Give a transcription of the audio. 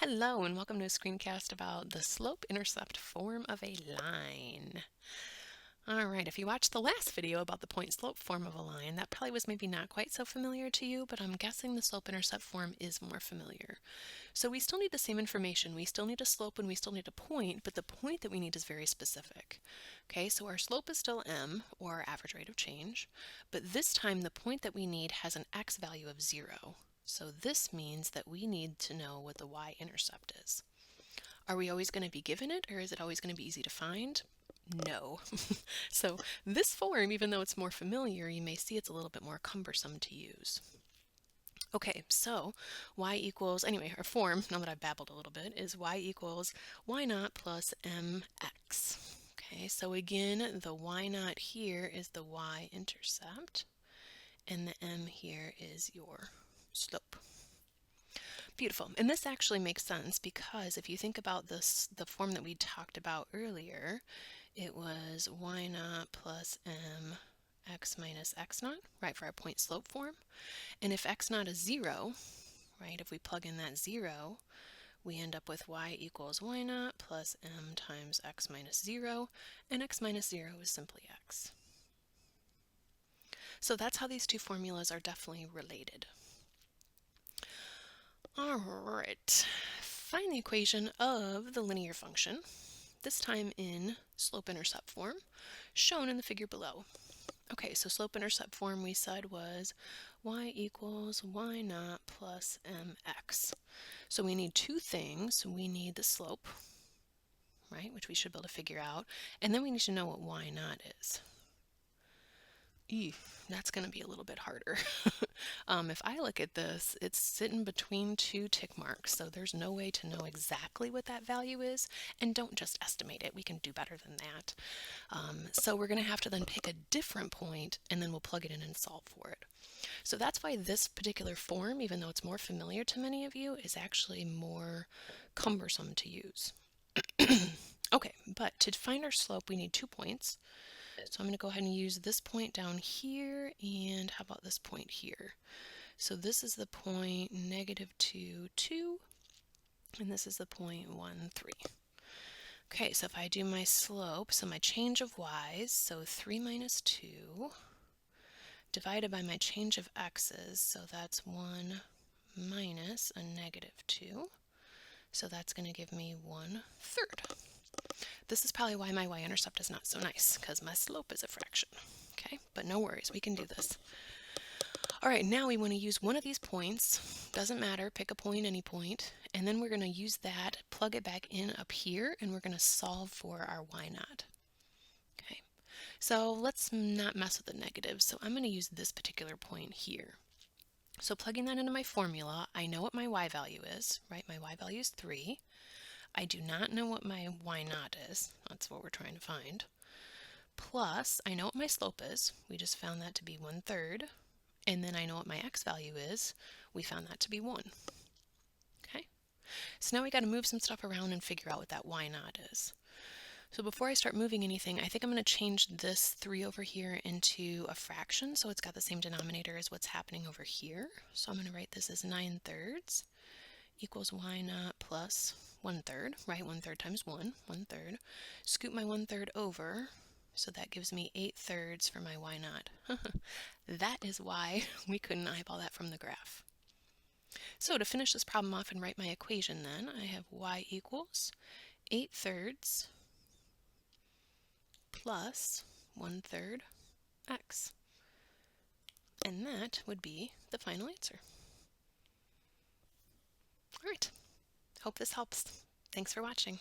Hello and welcome to a screencast about the slope-intercept form of a line. Alright, if you watched the last video about the point-slope form of a line, that probably was maybe not quite so familiar to you, but I'm guessing the slope-intercept form is more familiar. So we still need the same information. We still need a slope and we still need a point, but the point that we need is very specific. Okay, so our slope is still m, or our average rate of change, but this time the point that we need has an x value of 0. So this means that we need to know what the y-intercept is. Are we always going to be given it, or is it always going to be easy to find? No. So this form, even though it's more familiar, you may see it's a little bit more cumbersome to use. Okay, so y equals, anyway, our form, now that I've babbled a little bit, is y equals y naught plus mx. Okay, so again, the y naught here is the y-intercept, and the m here is your slope. Beautiful. And this actually makes sense because if you think about this, the form that we talked about earlier, it was y naught plus m x minus x naught, right, for our point slope form. And if x naught is 0, right, if we plug in that 0, we end up with y equals y naught plus m times x minus 0, and x minus 0 is simply x. So that's how these two formulas are definitely related. All right, find the equation of the linear function, this time in slope-intercept form, shown in the figure below. Okay, so slope-intercept form we said was y equals y naught plus mx. So we need two things. We need the slope, right, which we should be able to figure out, and then we need to know what y naught is. That's going to be a little bit harder. If I look at this, it's sitting between two tick marks, so there's no way to know exactly what that value is, and don't just estimate it. We can do better than that. So we're going to have to then pick a different point, and then we'll plug it in and solve for it. So that's why this particular form, even though it's more familiar to many of you, is actually more cumbersome to use. Okay, but to find our slope, we need 2 points. So I'm going to go ahead and use this point down here, and how about this point here? So this is the point -2, 2, and this is the point 1, 3. Okay, so if I do my slope, so my change of y's, so 3 minus 2, divided by my change of x's, so that's 1 minus a -2, so that's going to give me 1/3. This is probably why my y-intercept is not so nice, because my slope is a fraction. Okay, but no worries, we can do this. All right, now we want to use one of these points. Doesn't matter, pick a point, any point, and then we're going to use that, plug it back in up here, and we're going to solve for our y naught. Okay, so let's not mess with the negatives, so I'm going to use this particular point here. So plugging that into my formula, I know what my y value is, right? My y value is 3. I do not know what my y naught is. That's what we're trying to find. Plus, I know what my slope is. We just found that to be 1/3. And then I know what my x value is. We found that to be 1. Okay? So now we got to move some stuff around and figure out what that y naught is. So before I start moving anything, I think I'm going to change this 3 over here into a fraction, so it's got the same denominator as what's happening over here. So I'm going to write this as 9/3 equals y naught plus 1/3, right? 1/3 times 1, 1/3. Scoot my 1/3 over, so that gives me 8/3 for my y naught. That is why we couldn't eyeball that from the graph. So to finish this problem off and write my equation then, I have y equals 8/3 plus 1/3 x. And that would be the final answer. All right, hope this helps. Thanks for watching.